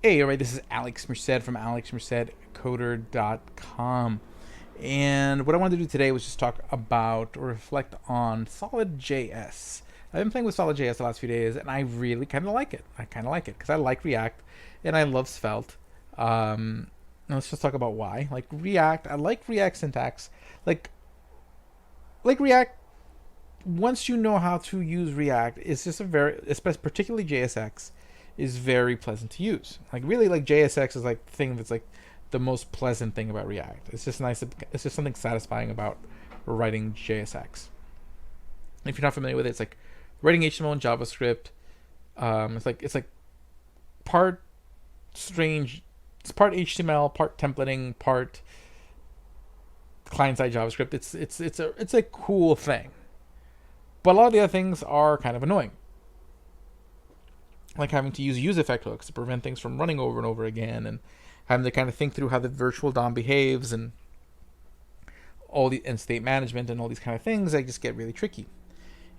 Hey, alright, this is Alex Merced from alexmercedcoder.com. And what I wanted to do today was just talk about or reflect on SolidJS. I've been playing with SolidJS the last few days, and I really kind of like it. I kind of like it because I like React and I love Svelte. Let's just talk about why. Like React, I like React syntax. Like, like React, once you know how to use React, it's just a very, especially particularly JSX, is very pleasant to use. Like really, like JSX is like the thing that's like the most pleasant thing about React. It's just nice. It's just something satisfying about writing JSX. If you're not familiar with it, it's like writing HTML and JavaScript. It's like part strange. It's part HTML, part templating, part client-side JavaScript. It's a cool thing. But a lot of the other things are kind of annoying, like having to use effect hooks to prevent things from running over and over again, and having to kind of think through how the virtual DOM behaves, and all the and state management and all these kind of things that just get really tricky.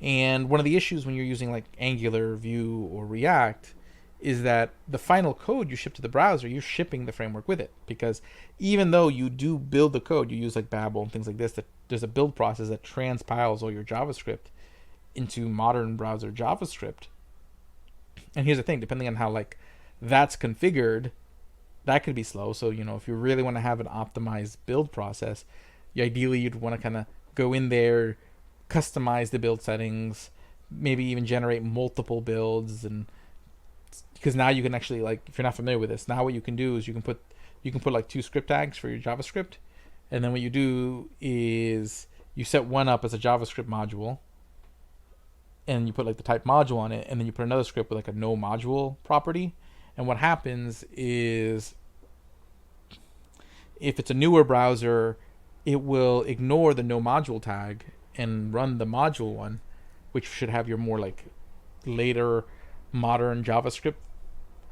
And one of the issues when you're using like Angular, Vue, or React is that the final code you ship to the browser, you're shipping the framework with it. Because even though you do build the code, you use like Babel and things like this, that there's a build process that transpiles all your JavaScript into modern browser JavaScript. And here's the thing, depending on how like that's configured, that could be slow. So, if you really want to have an optimized build process, ideally you'd want to kind of go in there, customize the build settings, maybe even generate multiple builds. And because now you can actually, like, if you're not familiar with this, now what you can do is you can put like 2 script tags for your JavaScript. And then what you do is you set one up as a JavaScript module, and you put like the type module on it, and then you put another script with like a no module property. And what happens is, if it's a newer browser, it will ignore the no module tag and run the module one, which should have your more like later modern JavaScript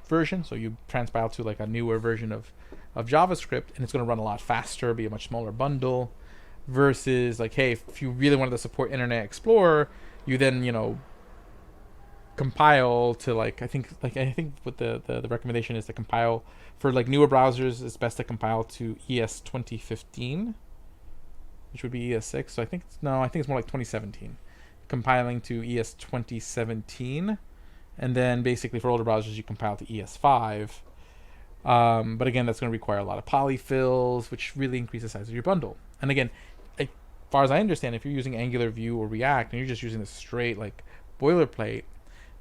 version. So you transpile to like a newer version of JavaScript, and it's going to run a lot faster, be a much smaller bundle, versus like, hey, if you really wanted to support Internet Explorer, you then compile to like I think what the recommendation is to compile for like newer browsers. It's best to compile to ES 2015, which would be ES6. So I think it's more like 2017, compiling to ES 2017, and then basically for older browsers you compile to ES5. But again, that's going to require a lot of polyfills, which really increases the size of your bundle. And again, as far as I understand, if you're using Angular, Vue, or React, and you're just using the straight like boilerplate,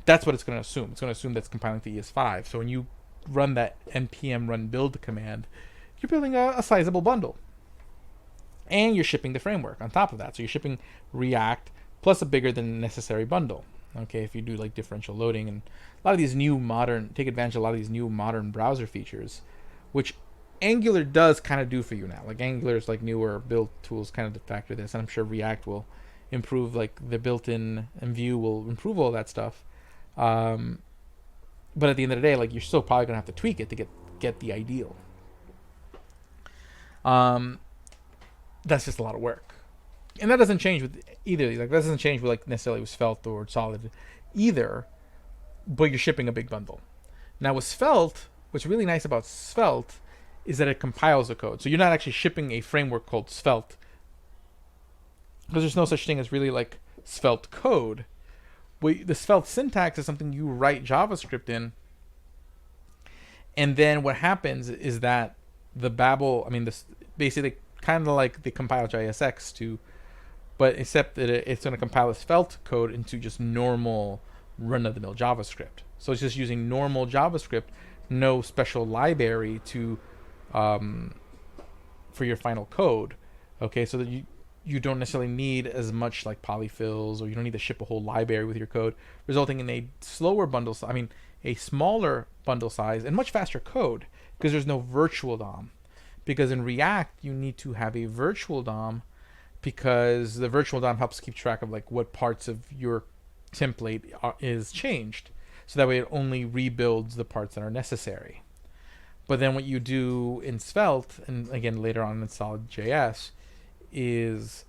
that's what it's going to assume. It's going to assume that's compiling to ES5. So when you run that npm run build command, you're building a sizable bundle, and you're shipping the framework on top of that. So you're shipping React plus a bigger than necessary bundle. Okay, if you do like differential loading and a lot of these new modern, take advantage of a lot of these new modern browser features, which Angular does kind of do for you now. Like Angular's like newer build tools kind of factor this, and I'm sure React will improve like the built-in, and Vue will improve all that stuff. But at the end of the day, like you're still probably gonna have to tweak it to get the ideal. That's just a lot of work, and that doesn't change with either. Like that doesn't change with like necessarily with Svelte or Solid either. But you're shipping a big bundle. Now with Svelte, what's really nice about Svelte is that it compiles the code. So you're not actually shipping a framework called Svelte, because there's no such thing as really like Svelte code. The Svelte syntax is something you write JavaScript in, and then what happens is that the Babel, this basically kind of like the compile JSX to, but except that it's going to compile the Svelte code into just normal run-of-the-mill JavaScript. So it's just using normal JavaScript, no special library to for your final code. Okay, so that you don't necessarily need as much like polyfills, or you don't need to ship a whole library with your code, resulting in a smaller bundle size and much faster code, because there's no virtual DOM. Because in React you need to have a virtual DOM, because the virtual DOM helps keep track of like what parts of your template is changed, so that way it only rebuilds the parts that are necessary. But then what you do in Svelte, and again later on in SolidJS, is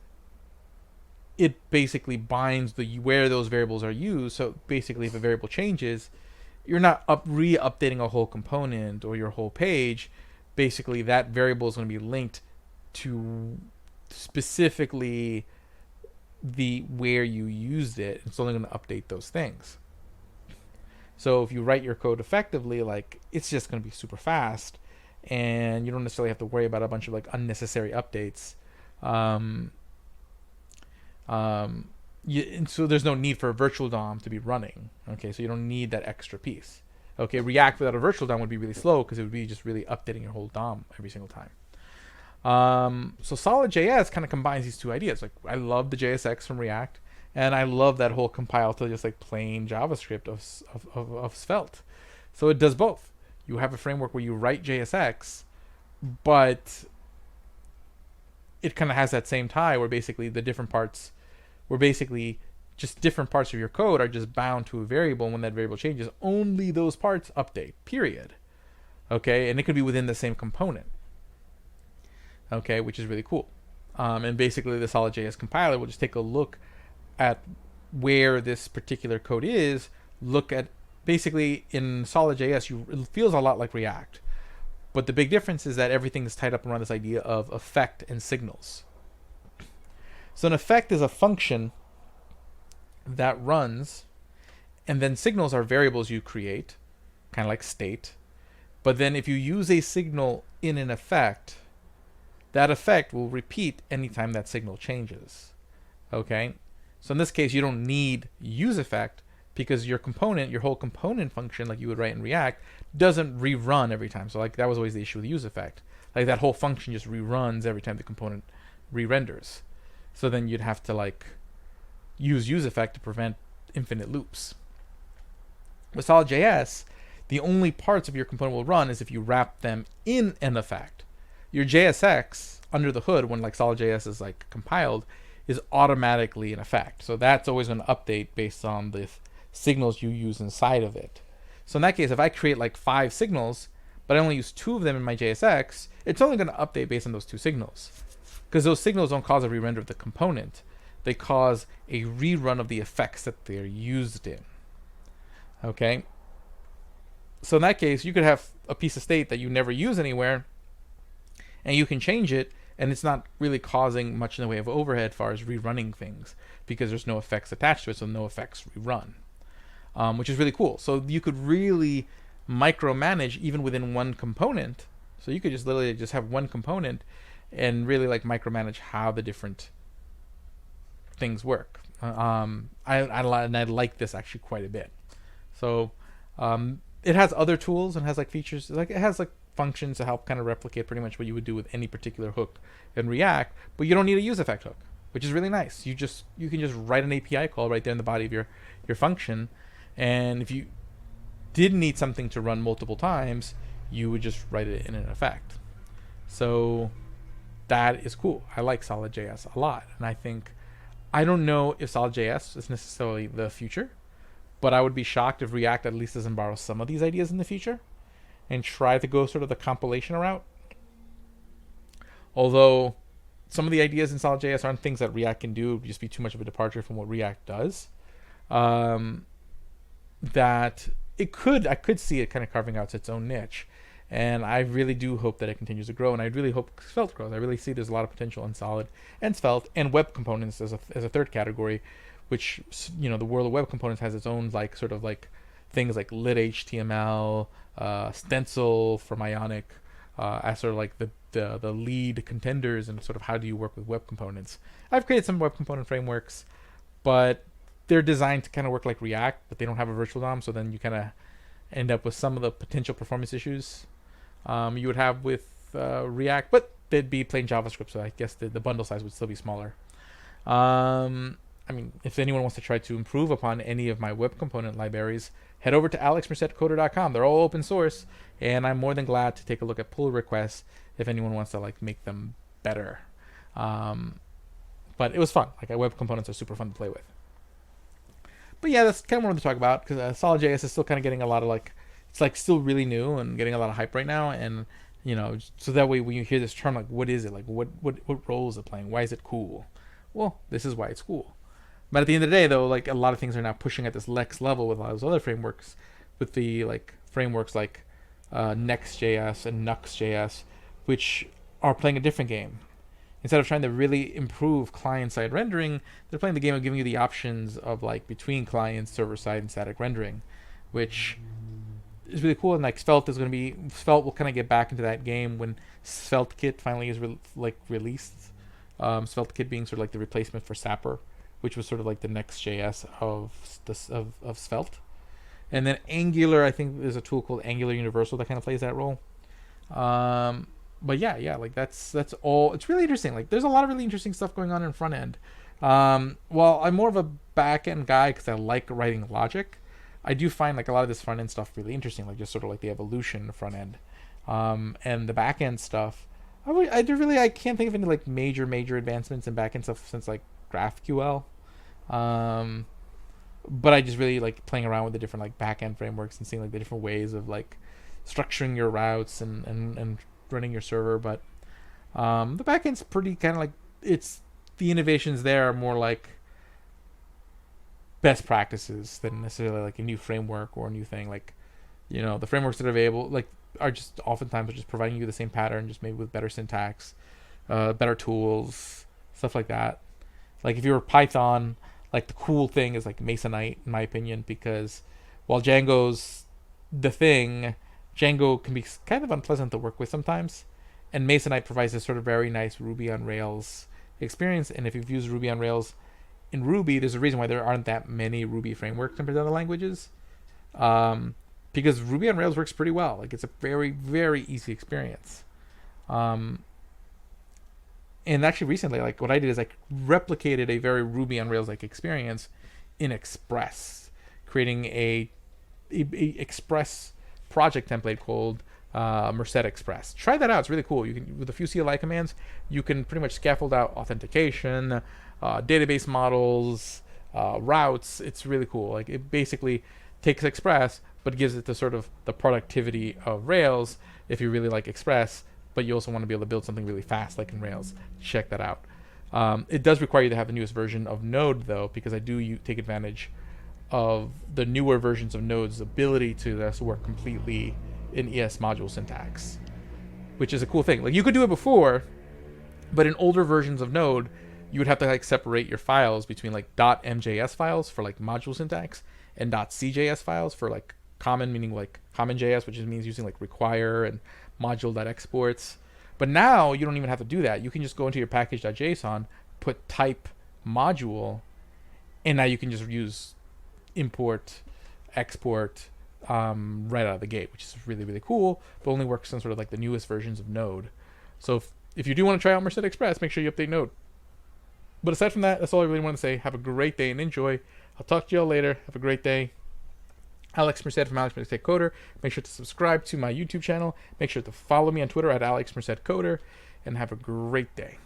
it basically binds where those variables are used. So basically, if a variable changes, you're not re-updating a whole component or your whole page. Basically, that variable is going to be linked to specifically the where you used it. It's only going to update those things. So if you write your code effectively, like, it's just going to be super fast, and you don't necessarily have to worry about a bunch of like unnecessary updates. And so there's no need for a virtual DOM to be running. Okay, so you don't need that extra piece. Okay, React without a virtual DOM would be really slow because it would be just really updating your whole DOM every single time. So SolidJS kind of combines these two ideas. Like, I love the JSX from React, and I love that whole compile to just like plain JavaScript of Svelte. So it does both. You have a framework where you write JSX, but it kind of has that same tie where basically the different parts, where basically just different parts of your code are just bound to a variable, and when that variable changes, only those parts update, period. Okay, and it could be within the same component. Okay, which is really cool. And basically the SolidJS compiler will just take a look at where this particular code is, look at, basically in SolidJS, it feels a lot like React. But the big difference is that everything is tied up around this idea of effect and signals. So an effect is a function that runs, and then signals are variables you create, kind of like state. But then if you use a signal in an effect, that effect will repeat anytime that signal changes. Okay? So in this case, you don't need use effect because your component, your whole component function, like you would write in React, doesn't rerun every time. So like that was always the issue with use effect. Like that whole function just reruns every time the component re-renders. So then you'd have to like use effect to prevent infinite loops. With SolidJS, the only parts of your component will run is if you wrap them in an effect. Your JSX under the hood, when like SolidJS is like compiled, is automatically an effect. So that's always going to update based on the signals you use inside of it. So in that case, if I create like 5 signals, but I only use 2 of them in my JSX, it's only going to update based on those 2 signals. Because those signals don't cause a re-render of the component. They cause a rerun of the effects that they're used in. Okay? So in that case, you could have a piece of state that you never use anywhere, and you can change it, and it's not really causing much in the way of overhead as far as rerunning things, because there's no effects attached to it, so no effects rerun. Which is really cool. So you could really micromanage even within one component. So you could just literally just have one component and really like micromanage how the different things work. I like this actually quite a bit. So it has other tools and has like features, like it has like functions to help kind of replicate pretty much what you would do with any particular hook in React, but you don't need a use effect hook, which is really nice. You can just write an API call right there in the body of your function, and if you did need something to run multiple times, you would just write it in an effect. So that is cool. I like SolidJS a lot, and I don't know if SolidJS is necessarily the future, but I would be shocked if React at least doesn't borrow some of these ideas in the future and try to go sort of the compilation route. Although some of the ideas in SolidJS aren't things that React can do, it would just be too much of a departure from what React does. That I could see it kind of carving out its own niche. And I really do hope that it continues to grow, and I really hope Svelte grows. I really see there's a lot of potential in Solid and Svelte and web components as a third category, which, you know, the world of web components has its own like sort of like things like lit HTML, stencil from Ionic, as sort of like the lead contenders, and sort of how do you work with web components. I've created some web component frameworks, but they're designed to kind of work like React, but they don't have a virtual DOM, so then you kind of end up with some of the potential performance issues you would have with React, but they'd be plain JavaScript, so I guess the bundle size would still be smaller. I mean, if anyone wants to try to improve upon any of my web component libraries, head over to alexmercedcoder.com. They're all open source, and I'm more than glad to take a look at pull requests if anyone wants to like make them better. But it was fun. Like, web components are super fun to play with. But yeah, that's kind of what I want to talk about, because SolidJS is still kind of getting a lot of like, it's like still really new and getting a lot of hype right now, and you know, so that way when you hear this term, like, what is it, like what role is it playing, why is it cool? Well, this is why it's cool. But at the end of the day, though, like, a lot of things are now pushing at this next level with a lot of those other frameworks, with the like frameworks like Next.js and Nuxt.js, which are playing a different game. Instead of trying to really improve client-side rendering, they're playing the game of giving you the options of like between client, server-side, and static rendering, which is really cool. And like Svelte will kind of get back into that game when SvelteKit finally is released. SvelteKit being sort of like the replacement for Sapper, which was sort of like the Next.js of Svelte. And then Angular, I think there's a tool called Angular Universal that kind of plays that role. But yeah, like that's all. It's really interesting. Like there's a lot of really interesting stuff going on in front end. Well, I'm more of a back end guy because I like writing logic. I do find like a lot of this front end stuff really interesting, like just sort of like the evolution in the front end, and the back end stuff. I can't think of any like major advancements in back end stuff since like GraphQL. But I just really like playing around with the different like back end frameworks and seeing like the different ways of like structuring your routes and running your server. But the back end's pretty kind of like the innovations there are more like best practices than necessarily like a new framework or a new thing. Like, the frameworks that are available like are just oftentimes just providing you the same pattern, just maybe with better syntax, better tools, stuff like that. Like if you were Python, like the cool thing is like Masonite, in my opinion, because while Django's the thing, Django can be kind of unpleasant to work with sometimes, and Masonite provides this sort of very nice Ruby on Rails experience. And if you've used Ruby on Rails in Ruby, there's a reason why there aren't that many Ruby frameworks compared to other languages, because Ruby on Rails works pretty well. Like it's a very, very easy experience. And actually recently, like what I did is I replicated a very Ruby on Rails like experience in Express, creating a Express project template called Merced Express. Try that out; it's really cool. You can, with a few CLI commands, you can pretty much scaffold out authentication, database models, routes. It's really cool. Like it basically takes Express, but gives it the sort of the productivity of Rails if you really like Express. But you also want to be able to build something really fast like in Rails. Check that out. It does require you to have the newest version of Node, though, because I do take advantage of the newer versions of Node's ability to work completely in ES module syntax, which is a cool thing. Like you could do it before, but in older versions of Node, you would have to like separate your files between like .mjs files for like module syntax and .cjs files for like common, meaning like common JS, which means using like require and module.exports. But now you don't even have to do that. You can just go into your package.json, put type module, and now you can just use import, export right out of the gate, which is really, really cool, but only works on sort of like the newest versions of Node. So if you do want to try out Merced Express, make sure you update Node. But aside from that, that's all I really want to say. Have a great day and enjoy. I'll talk to you all later. Have a great day. Alex Merced from Alex Merced Coder. Make sure to subscribe to my YouTube channel. Make sure to follow me on Twitter at Alex Merced Coder. And have a great day.